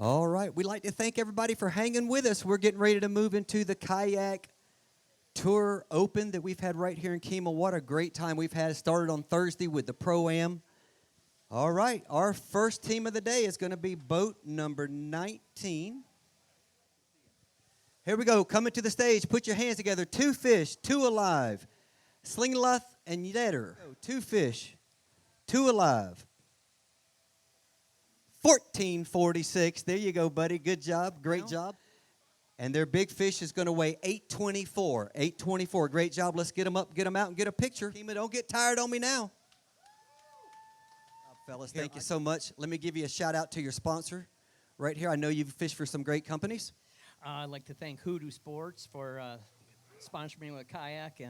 All right. We'd like to thank everybody for hanging with us. We're getting ready to move into the Kayak Tour Open that we've had right here in Kemah. What a great time we've had. Started on Thursday with the Pro-Am. All right. Our first team of the day is going to be boat number 19. Here we go. Coming to the stage. Put your hands together. 2 fish, 2 alive. Slingloth and Yetter. 2 fish, 2 alive. 1446. There you go, buddy. Good job. Great job. And their big fish is going to weigh 824. 824. Great job. Let's get them up, get them out, and get a picture. Kemah, don't get tired on me now. Fellas, thank you so much. Let me give you a shout out to your sponsor right here. I know you've fished for some great companies. I'd like to thank Hoodoo Sports for sponsoring me with a kayak,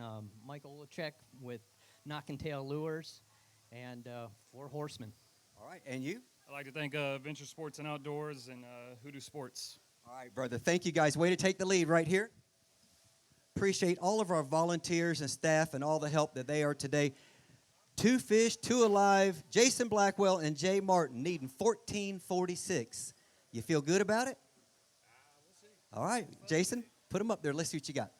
Michael Olachek with Knock and Tail Lures, and 4 Horsemen. All right, and you? I'd like to thank Venture Sports and Outdoors and Hoodoo Sports. All right, brother. Thank you, guys. Way to take the lead right here. Appreciate all of our volunteers and staff and all the help that they are today. 2 fish, 2 alive. Jason Blackwell and Jay Martin needing 1446. You feel good about it? We'll see. All right, Jason, put them up there. Let's see what you got.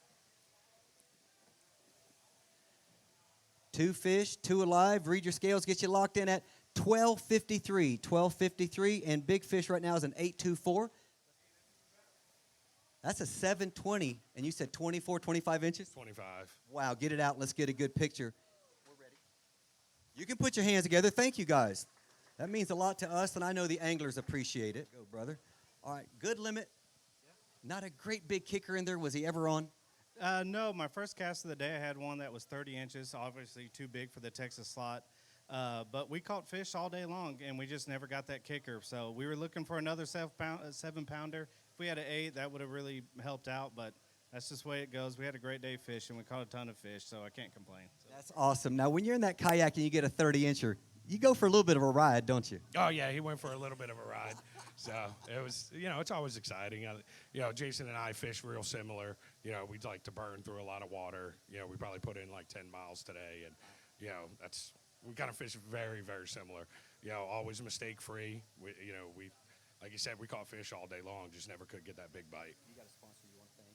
2 fish, 2 alive. Read your scales. Get you locked in at 1253. 1253. And big fish right now is an 824. That's a 720. And you said 24, 25 inches? 25. Wow, get it out. Let's get a good picture. We're ready. You can put your hands together. Thank you, guys. That means a lot to us, and I know the anglers appreciate it. Go, brother. All right, good limit. Not a great big kicker in there. Was he ever on? No, my first cast of the day, I had one that was 30 inches, obviously too big for the Texas slot. But we caught fish all day long, and we just never got that kicker. So we were looking for another 7-pounder. If we had an 8, that would have really helped out, but that's just the way it goes. We had a great day fishing. We caught a ton of fish, so I can't complain. So. That's awesome. Now, when you're in that kayak and you get a 30-incher, you go for a little bit of a ride, don't you? Oh, yeah, he went for a little bit of a ride. So it was, it's always exciting. Jason and I fish real similar. We'd like to burn through a lot of water. We probably put in like 10 miles today. And, we kind of fish very, very similar. Always mistake-free. We, like you said, we caught fish all day long, just never could get that big bite. You got a sponsor you want to thank?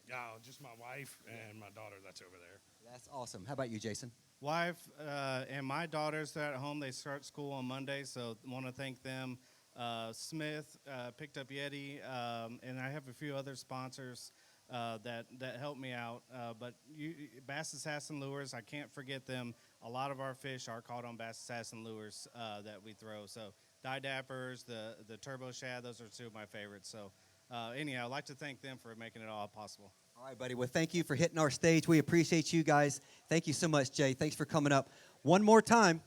No, just my wife and my daughter that's over there. That's awesome. How about you, Jason? Wife and my daughters are at home. They start school on Monday, so want to thank them. Smith picked up Yeti, and I have a few other sponsors that help me out. But Bass Assassin Lures, I can't forget them. A lot of our fish are caught on Bass Assassin Lures that we throw. So Die Dappers, the Turbo Shad, those are 2 of my favorites. So anyhow, I'd like to thank them for making it all possible. All right, buddy. Well, thank you for hitting our stage. We appreciate you guys. Thank you so much, Jay. Thanks for coming up. One more time.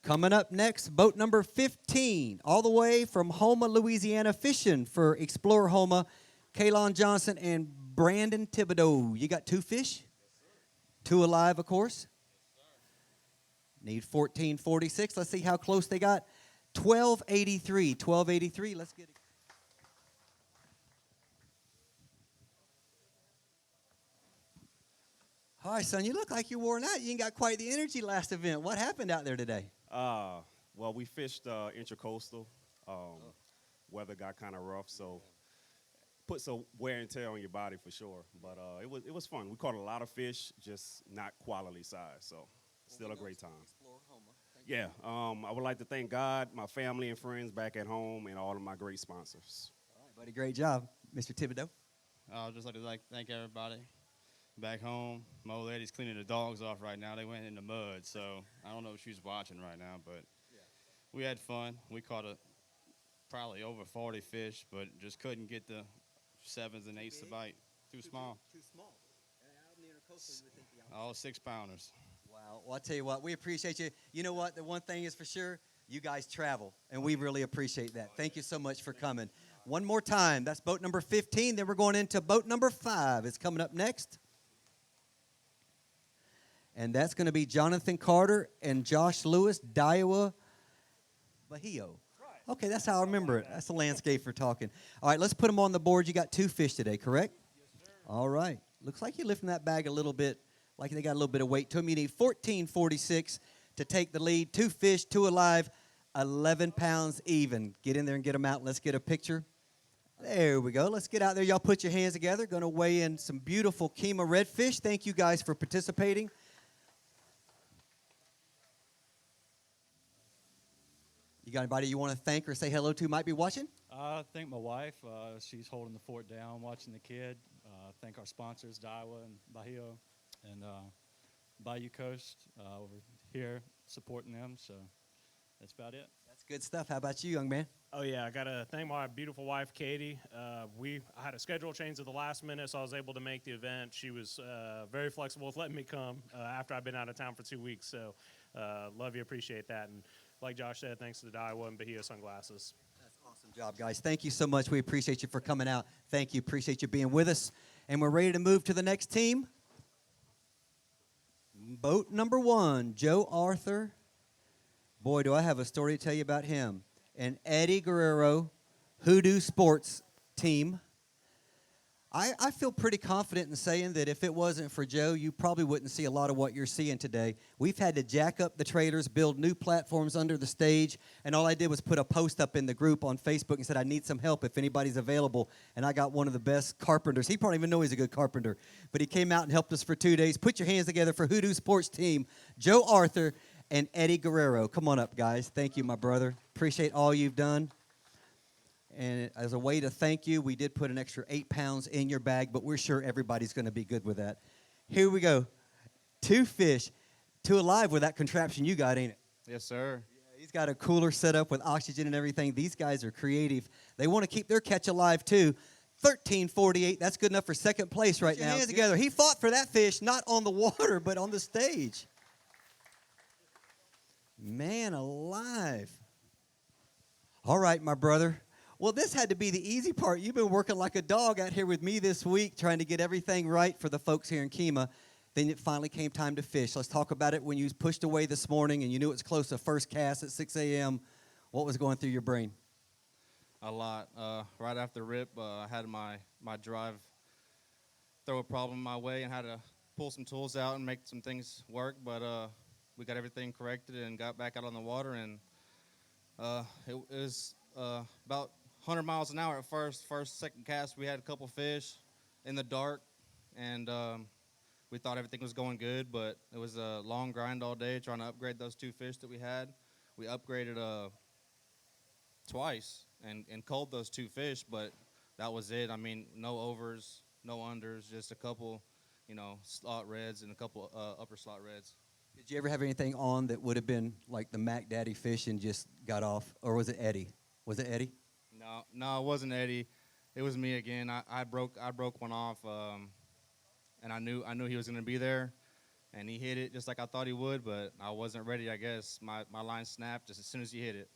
Coming up next, boat number 15, all the way from Houma, Louisiana, fishing for Explorer Houma, Kalon Johnson and Brandon Thibodeau. You got 2 fish? 2 alive, of course. Need 1446. Let's see how close they got. 1283. 1283. Let's get it. Hi, son. You look like you're worn out. You ain't got quite the energy last event. What happened out there today? Well, we fished intercoastal. Weather got kind of rough, so put some wear and tear on your body for sure. But it was fun. We caught a lot of fish, just not quality size. So still a great time. Yeah. I would like to thank God, my family and friends back at home, and all of my great sponsors. All right, buddy. Great job, Mr. Thibodeau. I'd just like to thank everybody back home. My old lady's cleaning the dogs off right now. They went in the mud, so I don't know if she's watching right now, but we had fun. We caught probably over 40 fish, but just couldn't get the 7s and 8s to bite. Too small. Too small. All 6-pounders. Wow. Well, I'll tell you what, we appreciate you. You know what? The one thing is for sure, you guys travel, and we really appreciate that. Thank you so much for coming. One more time. That's boat number 15. Then we're going into boat number 5. It's coming up next. And that's going to be Jonathan Carter and Josh Lewis, Daiwa Bahio. Okay, that's how I remember it. That's the landscape for talking. All right, let's put them on the board. You got 2 fish today, correct? Yes, sir. All right. Looks like you're lifting that bag a little bit, like they got a little bit of weight to them. You need 1446 to take the lead. 2 fish, 2 alive. 11 pounds even. Get in there and get them out. Let's get a picture. There we go. Let's get out there. Y'all put your hands together. Going to weigh in some beautiful Kemah redfish. Thank you guys for participating. You got anybody you want to thank or say hello to might be watching? I thank my wife. She's holding the fort down, watching the kid. Thank our sponsors, Daiwa and Bahio, and Bayou Coast over here, supporting them. So that's about it. That's good stuff. How about you, young man? Oh, yeah, I got to thank my beautiful wife, Katie. I had a schedule change at the last minute, so I was able to make the event. She was very flexible with letting me come after I've been out of town for 2 weeks. So love you, appreciate that. And like Josh said, thanks to the Daiwa and Bahia sunglasses. That's awesome job, guys. Thank you so much. We appreciate you for coming out. Thank you. Appreciate you being with us. And we're ready to move to the next team. Boat number 1, Joe Arthur. Boy, do I have a story to tell you about him. And Eddie Guerrero, Hoodoo Sports team. I feel pretty confident in saying that if it wasn't for Joe, you probably wouldn't see a lot of what you're seeing today. We've had to jack up the trailers, build new platforms under the stage, and all I did was put a post up in the group on Facebook and said, I need some help if anybody's available. And I got one of the best carpenters. He probably even know he's a good carpenter, but he came out and helped us for 2 days. Put your hands together for Hoodoo Sports team, Joe Arthur and Eddie Guerrero. Come on up, guys. Thank you, my brother. Appreciate all you've done. And as a way to thank you, we did put an extra 8 pounds in your bag, but we're sure everybody's going to be good with that. Here we go. 2 fish, 2 alive with that contraption you got, ain't it? Yes, sir. Yeah, he's got a cooler set up with oxygen and everything. These guys are creative. They want to keep their catch alive, too. 13:48, that's good enough for second place right now. Put your hands together. He fought for that fish, not on the water, but on the stage. Man alive. All right, my brother. Well, this had to be the easy part. You've been working like a dog out here with me this week, trying to get everything right for the folks here in Kemah. Then it finally came time to fish. Let's talk about it when you pushed away this morning and you knew it was close to first cast at 6 a.m. What was going through your brain? A lot. Right after rip, I had my drive throw a problem my way and had to pull some tools out and make some things work. But we got everything corrected and got back out on the water. And it was about 100 miles an hour at first, second cast, we had a couple fish in the dark, and we thought everything was going good, but it was a long grind all day trying to upgrade those 2 fish that we had. We upgraded twice and culled those 2 fish, but that was it. I mean, no overs, no unders, just a couple, slot reds and a couple upper slot reds. Did you ever have anything on that would have been like the Mac Daddy fish and just got off, or was it Eddie? Was it Eddie? No, it wasn't Eddie. It was me again. I broke one off, and I knew he was going to be there, and he hit it just like I thought he would, but I wasn't ready, I guess. My line snapped just as soon as he hit it.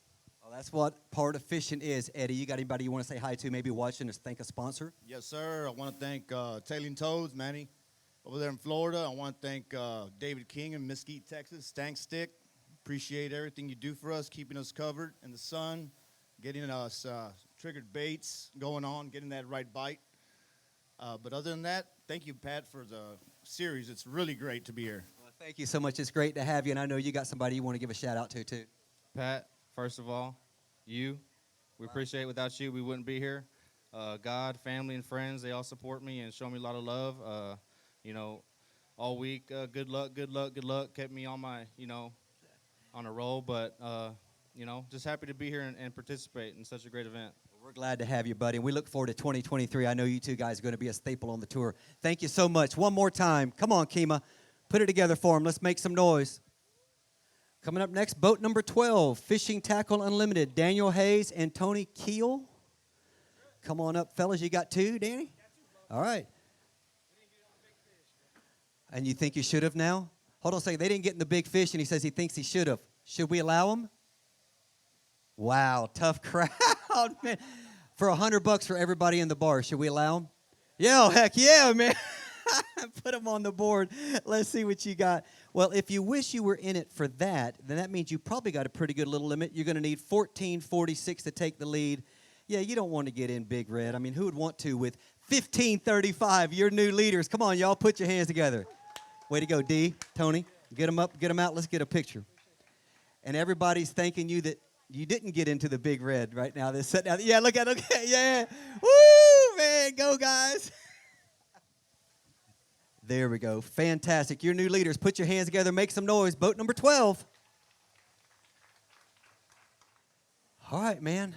Well, that's what part of fishing is, Eddie. You got anybody you want to say hi to, maybe watching, or thank a sponsor? Yes, sir. I want to thank Tailing Toads, Manny, over there in Florida. I want to thank David King in Mesquite, Texas, Stank Stick. Appreciate everything you do for us, keeping us covered in the sun, getting us triggered baits going on, getting that right bite. But other than that, thank you, Pat, for the series. It's really great to be here. Well, thank you so much. It's great to have you, and I know you got somebody you want to give a shout-out to, too. Pat, first of all, we appreciate it. Without you, we wouldn't be here. God, family, and friends, they all support me and show me a lot of love. All week, good luck, kept me on my, on a roll, but just happy to be here and participate in such a great event. We're glad to have you, buddy, and we look forward to 2023. I know you two guys are going to be a staple on the tour. Thank you so much. One more time. Come on, Kemah. Put it together for them. Let's make some noise. Coming up next, boat number 12, Fishing Tackle Unlimited, Daniel Hayes and Tony Keel. Come on up, fellas. You got 2, Danny? All right. And you think you should have now? Hold on a second. They didn't get in the big fish, and he says he thinks he should have. Should we allow him? Wow, tough crowd, man. For $100 for everybody in the bar, should we allow him? Yeah, heck yeah, man. Put him on the board. Let's see what you got. Well, if you wish you were in it for that, then that means you probably got a pretty good little limit. You're going to need 14.46 to take the lead. Yeah, you don't want to get in big red. I mean, who would want to with 15.35? Your new leaders. Come on, y'all, put your hands together. Way to go, D, Tony. Get them up, get them out. Let's get a picture. And everybody's thanking you that You didn't get into the big red right now. They're sitting out. Yeah, look at yeah. Woo, man, go guys. There we go. Fantastic. Your new leaders, put your hands together, make some noise. Boat number 12. All right, man.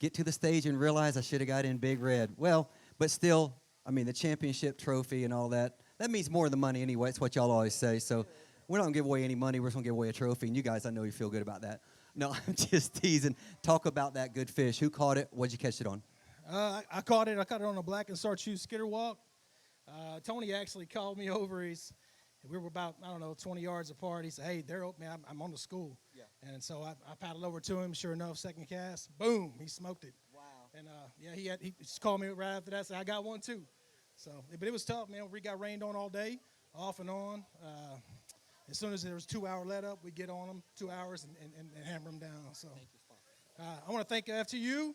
Get to the stage and realize I should have got in big red. Well, but still, I mean, the championship trophy and all that, that means more than money anyway. It's what y'all always say. So we're not going to give away any money. We're just going to give away a trophy. And you guys, I know you feel good about that. No, I'm just teasing. Talk about that good fish. Who caught it? What'd you catch it on? I caught it. I caught it on a black and chartreuse skitter walk. Tony actually called me over. We were about, 20 yards apart. He said, hey, they're open. Man, I'm on the school. Yeah. And so I paddled over to him. Sure enough, second cast, boom, he smoked it. Wow. And, he just called me right after that. Said, I got one, too. So, but it was tough, man. We got rained on all day, off and on. As soon as there was 2 hour let up, we get on them 2 hours and hammer them down. So I want to thank FTU,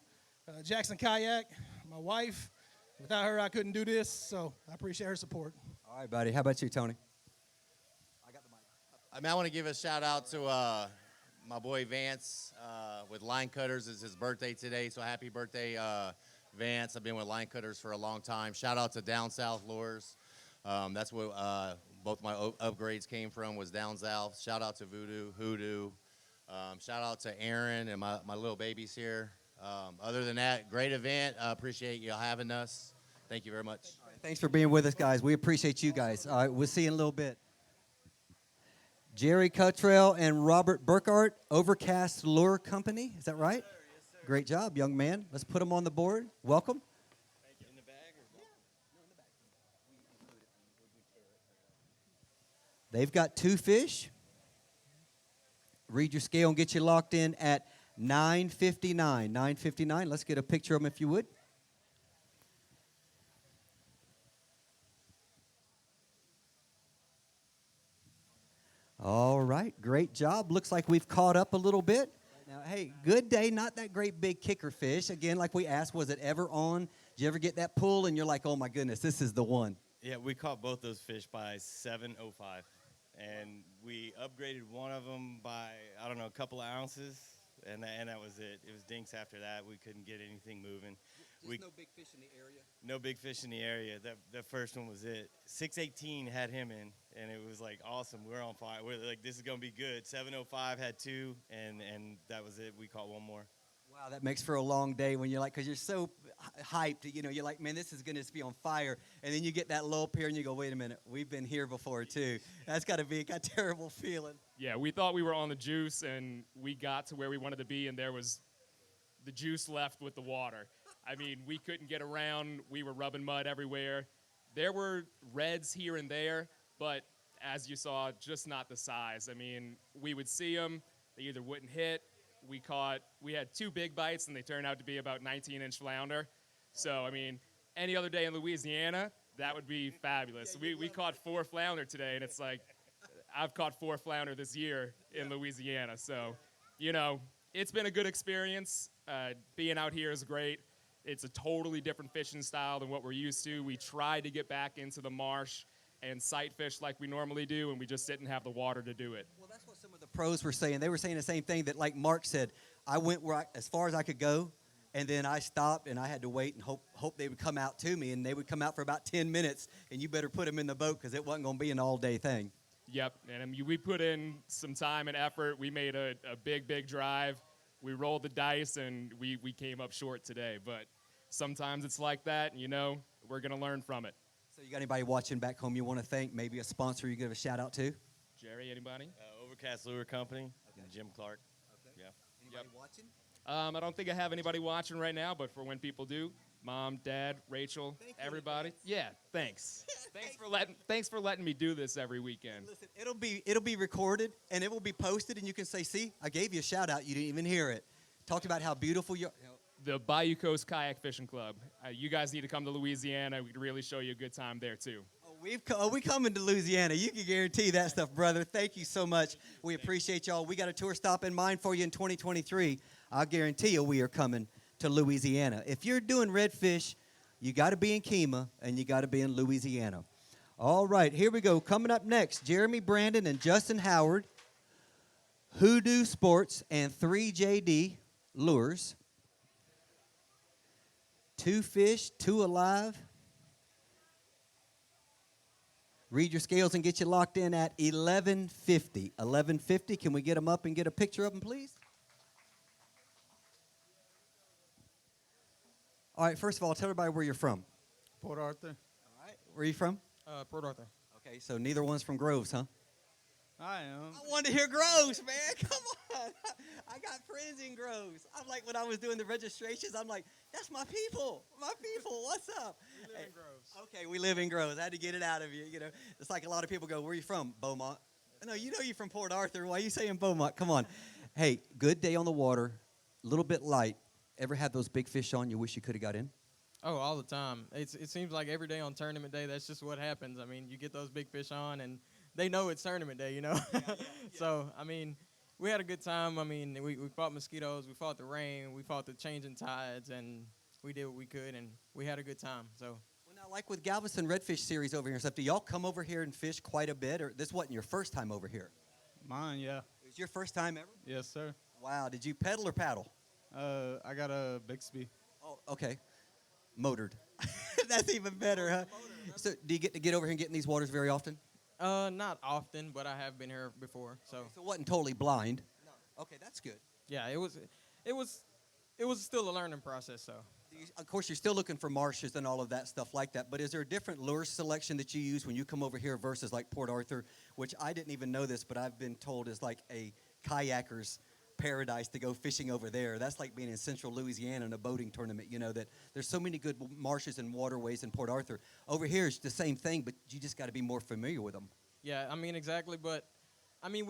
Jackson Kayak, my wife. Without her, I couldn't do this, so I appreciate her support. All right, buddy. How about you, Tony? I want to give a shout out to my boy Vance with Line Cutters. It's his birthday today, so happy birthday, Vance. I've been with Line Cutters for a long time. Shout out to Down South Lures. That's where both my upgrades came from, was Down South. Shout out to Voodoo, Hoodoo. Shout out to Aaron and my little babies here. Other than that, great event. Appreciate you having us. Thank you very much. Thanks for being with us, guys. We appreciate you guys. All right, we'll see you in a little bit. Jerry Cuttrell and Robert Burkhardt, Overcast Lure Company. Is that right? Yes, sir. Yes, sir. Great job, young man. Let's put them on the board. Welcome. Thank you. In the bag? They've got 2 fish. Read your scale and get you locked in at 959. 959. Let's get a picture of them if you would. All right, great job. Looks like we've caught up a little bit. Now, hey, good day, not that great big kicker fish. Again, like we asked, was it ever on? Did you ever get that pull and you're like, oh my goodness, this is the one? Yeah, we caught both those fish by 7:05, and we upgraded one of them by, a couple of ounces, and that was it. It was dinks after that. We couldn't get anything moving. Just no big fish in the area? No big fish in the area. That first one was it. 618 had him in, and it was like awesome. We're on fire. We're like, this is going to be good. 705 had 2, and that was it. We caught one more. Wow, that makes for a long day when you're like, because you're so hyped, you're like, man, this is going to be on fire. And then you get that lull up here and you go, wait a minute, we've been here before too. That's got to be a terrible feeling. Yeah, we thought we were on the juice, and we got to where we wanted to be, and there was the juice left with the water. I mean, we couldn't get around. We were rubbing mud everywhere. There were reds here and there, but as you saw, just not the size. I mean, we would see them. They either wouldn't hit. We had 2 big bites, and they turned out to be about 19-inch flounder. So, I mean, any other day in Louisiana, that would be fabulous. We caught 4 flounder today, and it's like, I've caught 4 flounder this year in Louisiana. So, it's been a good experience. Being out here is great. It's a totally different fishing style than what we're used to. We tried to get back into the marsh and sight fish like we normally do, and we just didn't have the water to do it. Well, that's what some of the pros were saying. They were saying the same thing that, like Mark said, I went as far as I could go, and then I stopped, and I had to wait and hope they would come out to me, and they would come out for about 10 minutes, and you better put them in the boat because it wasn't going to be an all-day thing. Yep, and I mean, we put in some time and effort. We made a big drive. We rolled the dice, and we came up short today. But sometimes it's like that, and, we're going to learn from it. So you got anybody watching back home you want to thank? Maybe a sponsor you give a shout-out to? Jerry, anybody? Overcast Lure Company, Jim Clark. Okay. Yeah. Anybody watching? I don't think I have anybody watching right now, but for when people do, Mom, Dad, Rachel, everybody. Yeah, thanks. Thanks for letting me do this every weekend. Listen, it'll be recorded and it will be posted, and you can say, "See, I gave you a shout out. You didn't even hear it." Talked about how beautiful you. The Bayou Coast Kayak Fishing Club. You guys need to come to Louisiana. We could really show you a good time there too. We coming to Louisiana. You can guarantee that stuff, brother. Thank you so much. We appreciate y'all. We got a tour stop in mind for you in 2023. I'll guarantee you we are coming to Louisiana. If you're doing redfish, you got to be in Kemah and you got to be in Louisiana. All right, here we go. Coming up next, Jeremy Brandon and Justin Howard Hoodoo Sports and 3JD Lures. 2 fish, 2 alive. Read your scales and get you locked in at 1150. 1150. Can we get them up and get a picture of them, please? All right, first of all, tell everybody where you're from. Port Arthur. All right, where are you from? Port Arthur. Okay, so neither one's from Groves, huh? I am. I wanted to hear Groves, man. Come on. I got friends in Groves. I'm like, when I was doing the registrations, I'm like, that's my people. My people. What's up? We live in Groves. Okay, we live in Groves. I had to get it out of you. You know, it's like a lot of people go, where are you from? Beaumont. No, you know you're from Port Arthur. Why are you saying Beaumont? Come on. Hey, good day on the water. A little bit light. Ever had those big fish on you wish you could have got in? Oh, all the time. It seems like every day on tournament day, that's just what happens. I mean, you get those big fish on, and they know it's tournament day, you know? So, I mean, we had a good time. I mean, we fought mosquitoes, we fought the rain, we fought the changing tides, and we did what we could, and we had a good time. So. Well, now, like with Galveston Redfish Series over here and stuff, do y'all come over here and fish quite a bit, or this wasn't your first time over here? Mine, yeah. It was your first time ever? Yes, sir. Wow. Did you pedal or paddle? I got a Bixby. Oh, okay. Motored. That's even better, huh? So do you get to get over here and get in these waters very often? Not often, but I have been here before. So. Okay, so it wasn't totally blind. No. Okay, that's good. Yeah, it was still a learning process. So. Of course, you're still looking for marshes and all of that stuff like that, but is there a different lure selection that you use when you come over here versus like Port Arthur, which I didn't even know this, but I've been told is like a kayaker's paradise to go fishing over there. That's like being in central Louisiana in a boating tournament, you know, that there's so many good marshes and waterways in Port Arthur. Over here it's the same thing, but you just got to be more familiar with them. Yeah, I mean, exactly, but I mean,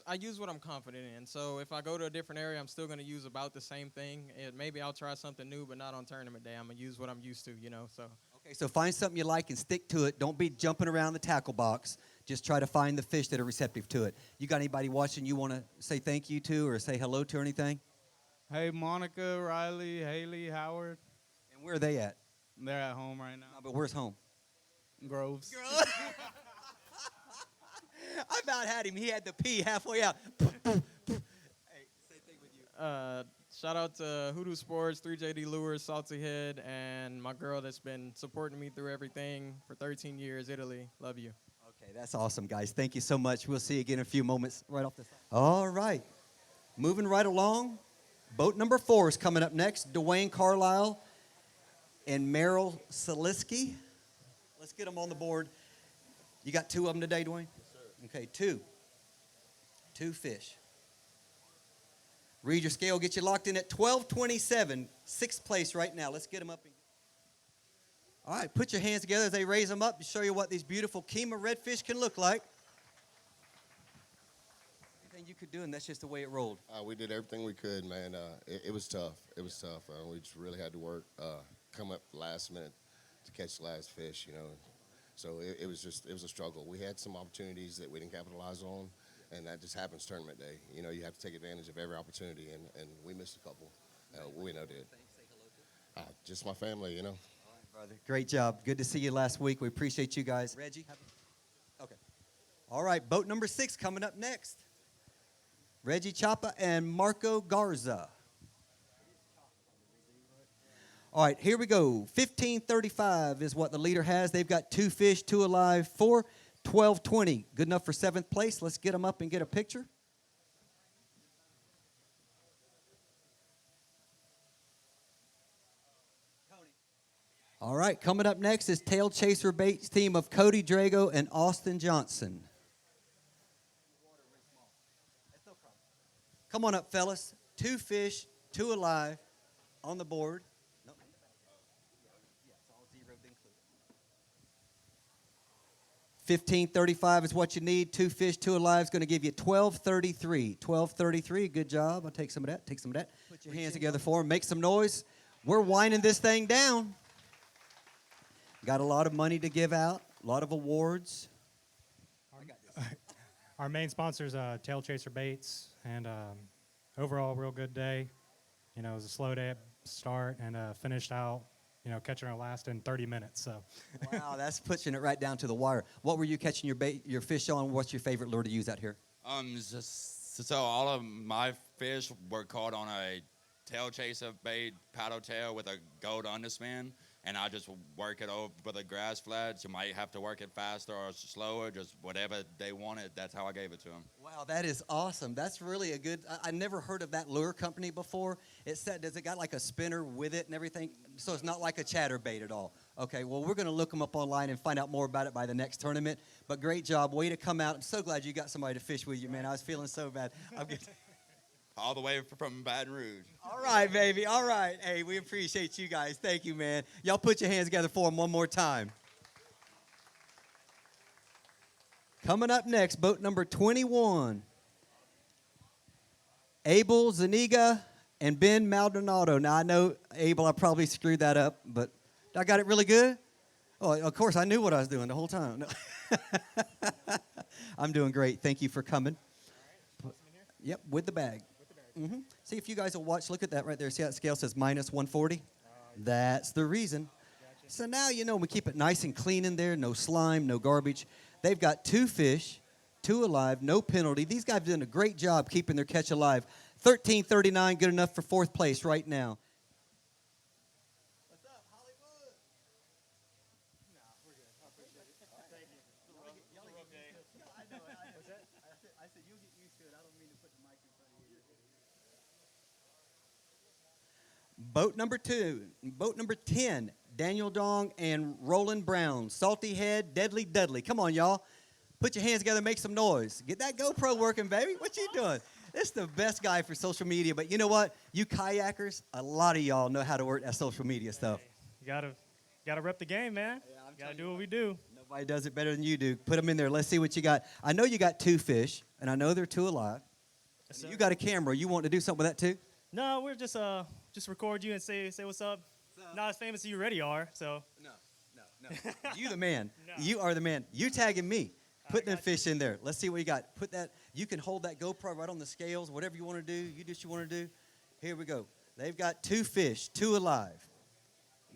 I use what I'm confident in. So if I go to a different area, I'm still going to use about the same thing. And maybe I'll try something new, but not on tournament day. I'm going to use what I'm used to, you know, so. Okay, so find something you like and stick to it. Don't be jumping around the tackle box. Just try to find the fish that are receptive to it. You got anybody watching you want to say thank you to or say hello to or anything? Hey, Monica, Riley, Haley, Howard. And where are they at? They're at home right now. No, but where's home? Groves. I about had him. He had the pee halfway out. Hey, same thing with you. Shout out to Hoodoo Sports, 3JD Lures, Salty Head, and my girl that's been supporting me through everything for 13 years, Italy. Love you. Okay, that's awesome, guys. Thank you so much. We'll see you again in a few moments right off the side. All right. Moving right along. Boat number 4 is coming up next. Dwayne Carlisle and Merrill Saliski. Let's get them on the board. You got 2 of them today, Dwayne? Yes, sir. Okay, 2. 2 fish. Read your scale. Get you locked in at 1227. 6th place right now. Let's get them up. All right, put your hands together as they raise them up to show you what these beautiful Kemah redfish can look like. Anything you could do, and that's just the way it rolled. We did everything we could, man. It was tough. It was tough. We just really had to work, come up last minute to catch the last fish, you know. So it was a struggle. We had some opportunities that we didn't capitalize on, and that just happens tournament day. You know, you have to take advantage of every opportunity, and we missed a couple. We know did. Just my family, you know. All right, brother. Great job. Good to see you last week. We appreciate you guys. Reggie? Okay. All right, boat number 6 coming up next. Reggie Chapa and Marco Garza. All right, here we go. 1535 is what the leader has. They've got 2 fish, 2 alive, 4, 1220. Good enough for 7th place. Let's get them up and get a picture. All right, coming up next is Tail Chaser Baits team of Cody Drago and Austin Johnson. Come on up, fellas. 2 fish, 2 alive on the board. 1535 is what you need. 2 fish, 2 alive is going to give you 1233. 1233, good job. I'll take some of that. Take some of that. Put your hands together for them. Make some noise. We're winding this thing down. Got a lot of money to give out. A lot of awards. Our main sponsor is Tail Chaser Baits, and overall, real good day. You know, it was a slow day at start and finished out, you know, catching our last in 30 minutes. So. Wow, that's pushing it right down to the wire. What were you catching your fish on? What's your favorite lure to use out here? Just So all of my fish were caught on a tail chaser bait, paddle tail with a gold underspin, and I just work it over with a grass flat. You might have to work it faster or slower, just whatever they wanted. That's how I gave it to them. Wow, that is awesome. That's really a good. I never heard of that lure company before. It said, does it got like a spinner with it and everything? So it's not like a chatterbait at all. Okay, well, we're going to look them up online and find out more about it by the next tournament. But great job. Way to come out. I'm so glad you got somebody to fish with you, man. I was feeling so bad. I'm good. All the way from Baton Rouge. All right, baby. All right. Hey, we appreciate you guys. Thank you, man. Y'all put your hands together for them one more time. Coming up next, boat number 21. Abel Zuniga and Ben Maldonado. Now, I know, Abel, I probably screwed that up, but I got it really good? Oh, of course, I knew what I was doing the whole time. No. I'm doing great. Thank you for coming. Yep, with the bag. Mm-hmm. See if you guys will watch. Look at that right there. See how that scale says minus 140? That's the reason. So now you know we keep it nice and clean in there. No slime, no garbage. They've got 2 fish, 2 alive, no penalty. These guys have done a great job keeping their catch alive. 13.39, good enough for 4th place right now. What's up, Hollywood? No, we're good. I appreciate it. Thank you. I know it. I said you'll get used to it. I don't mean to put the mic in front of you. Boat number 2, boat number 10, Daniel Dong and Roland Brown. Salty Head, Deadly Dudley. Come on, y'all. Put your hands together, make some noise. Get that GoPro working, baby. What you doing? This is the best guy for social media. But you know what? You kayakers, a lot of y'all know how to work that social media stuff. You gotta rep the game, man. Yeah, gotta do what we do. Nobody does it better than you do. Put them in there. Let's see what you got. I know you got 2 fish, and I know they're 2 alive. Yes, you got a camera. You want to do something with that too? No, we're just record you and say what's up. Not as famous as you already are, so. No. You the man. No. You are the man. You tagging me. Put them fish in there. Let's see what you got. Put that. You can hold that GoPro right on the scales. Whatever you want to do. You do what you want to do. Here we go. They've got 2 fish, 2 alive.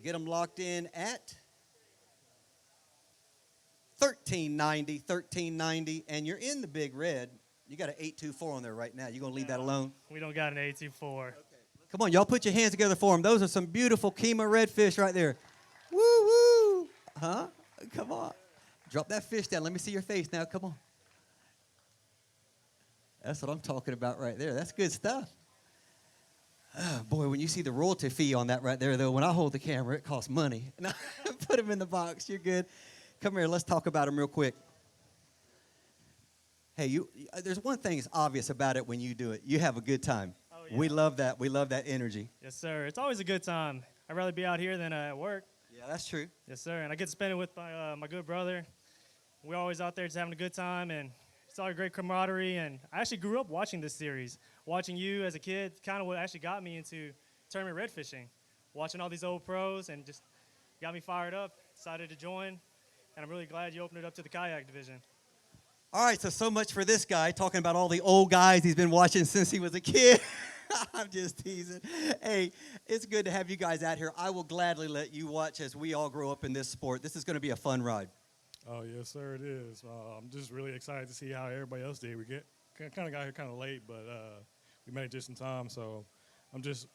Get them locked in at 1390, and you're in the big red. You got an 824 on there right now. You gonna leave that alone? We don't got an 824. Come on, y'all put your hands together for them. Those are some beautiful Kemah redfish right there. Woo, woo. Huh? Come on. Drop that fish down. Let me see your face now. Come on. That's what I'm talking about right there. That's good stuff. Oh, boy, when you see the royalty fee on that right there, though, when I hold the camera, it costs money. Put them in the box. You're good. Come here. Let's talk about them real quick. Hey, there's one thing that's obvious about it when you do it. You have a good time. Oh, yeah. We love that. We love that energy. Yes, sir. It's always a good time. I'd rather be out here than at work. Yeah, that's true. Yes, sir. And I get to spend it with my good brother. We're always out there just having a good time, and it's all a great camaraderie. And I actually grew up watching this series. Watching you as a kid, kind of what actually got me into tournament red fishing. Watching all these old pros and just got me fired up, decided to join. And I'm really glad you opened it up to the kayak division. All right, so much for this guy talking about all the old guys he's been watching since he was a kid. I'm just teasing. Hey, it's good to have you guys out here. I will gladly let you watch as we all grow up in this sport. This is going to be a fun ride. Oh, yes, sir, it is. I'm just really excited to see how everybody else did. We kind of got here kind of late, but we made it just in time. So I'm just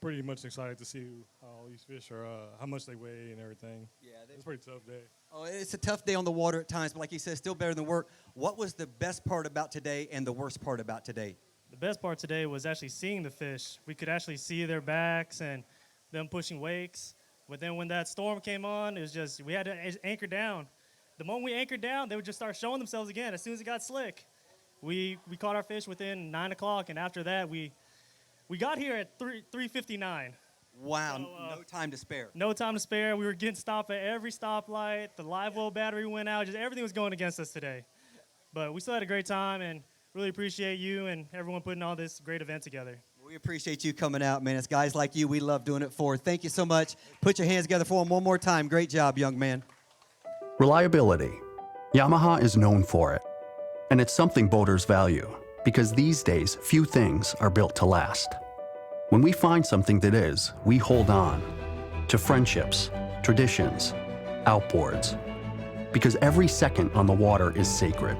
pretty much excited to see how all these fish are, how much they weigh and everything. Yeah, it's a pretty tough day. Oh, it's a tough day on the water at times, but like you said, still better than work. What was the best part about today and the worst part about today? The best part today was actually seeing the fish. We could actually see their backs and them pushing wakes. But then when that storm came on, it was just, we had to anchor down. The moment we anchored down, they would just start showing themselves again as soon as it got slick. We caught our fish within 9 o'clock, and after that, we got here at 3:59. Wow, so, no time to spare. No time to spare. We were getting stopped at every stoplight. The live well battery went out. Just everything was going against us today. But we still had a great time, and really appreciate you and everyone putting all this great event together. We appreciate you coming out, man. It's guys like you we love doing it for. Thank you so much. Put your hands together for them one more time. Great job, young man. Reliability. Yamaha is known for it. And it's something boaters value, because these days, few things are built to last. When we find something that is, we hold on to friendships, traditions, outboards, because every second on the water is sacred.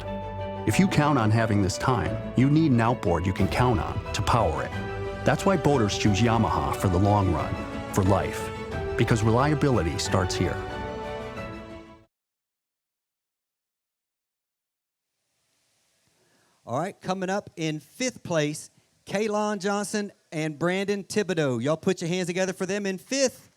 If you count on having this time, you need an outboard you can count on to power it. That's why boaters choose Yamaha for the long run, for life, because reliability starts here. All right, coming up in 5th place, Kaylon Johnson and Brandon Thibodeau. Y'all put your hands together for them in 5th.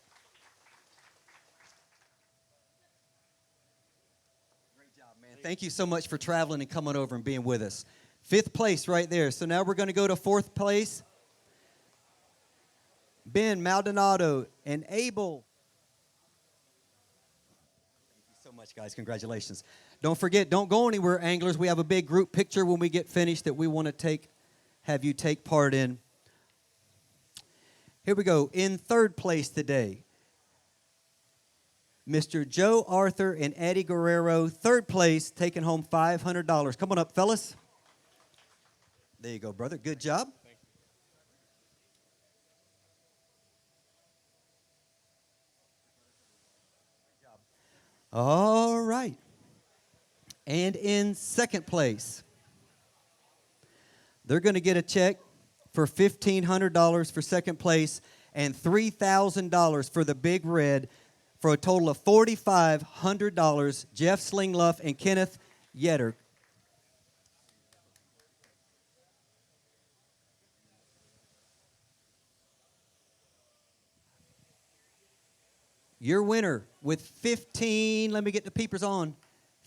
Great job, man. Thank you so much for traveling and coming over and being with us. 5th place right there. So now we're going to go to 4th place. Ben Maldonado and Abel. Thank you so much, guys. Congratulations. Don't forget, don't go anywhere, anglers. We have a big group picture when we get finished that we want to have you take part in. Here we go. In 3rd place today, Mr. Joe Arthur and Eddie Guerrero, 3rd place, taking home $500. Come on up, fellas. There you go, brother. Good job. All right. And in 2nd place, they're going to get a check for $1,500 for 2nd place and $3,000 for the Big Red for a total of $4,500. Jeff Slingluff and Kenneth Yetter. Your winner with 15, let me get the peepers on,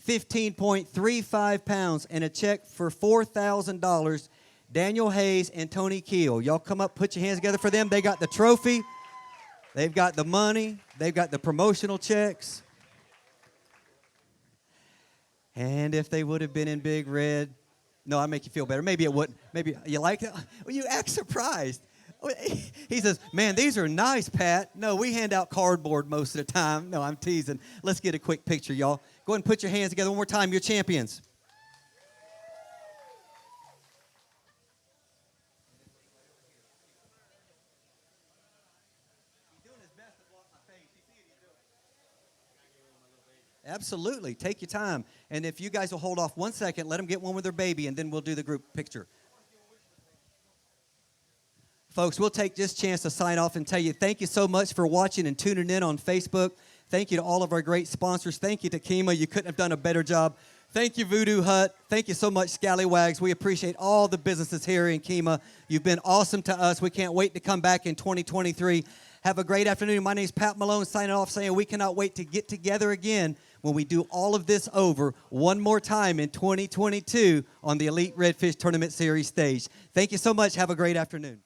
15.35 pounds and a check for $4,000, Daniel Hayes and Tony Keel. Y'all come up, put your hands together for them. They got the trophy. They've got the money. They've got the promotional checks. And if they would have been in Big Red, no, I make you feel better. Maybe it wouldn't. Maybe you like it? Well, you act surprised. He says, man, these are nice, Pat. No, we hand out cardboard most of the time. No, I'm teasing. Let's get a quick picture, y'all. Go ahead and put your hands together one more time. You're champions. Absolutely. Take your time. And if you guys will hold off 1 second, let them get one with their baby, and then we'll do the group picture. Folks, we'll take this chance to sign off and tell you thank you so much for watching and tuning in on Facebook. Thank you to all of our great sponsors. Thank you to Kemah. You couldn't have done a better job. Thank you, Voodoo Hut. Thank you so much, Scallywags. We appreciate all the businesses here in Kemah. You've been awesome to us. We can't wait to come back in 2023. Have a great afternoon. My name is Pat Malone, signing off, saying we cannot wait to get together again when we do all of this over one more time in 2022 on the Elite Redfish Tournament Series stage. Thank you so much. Have a great afternoon.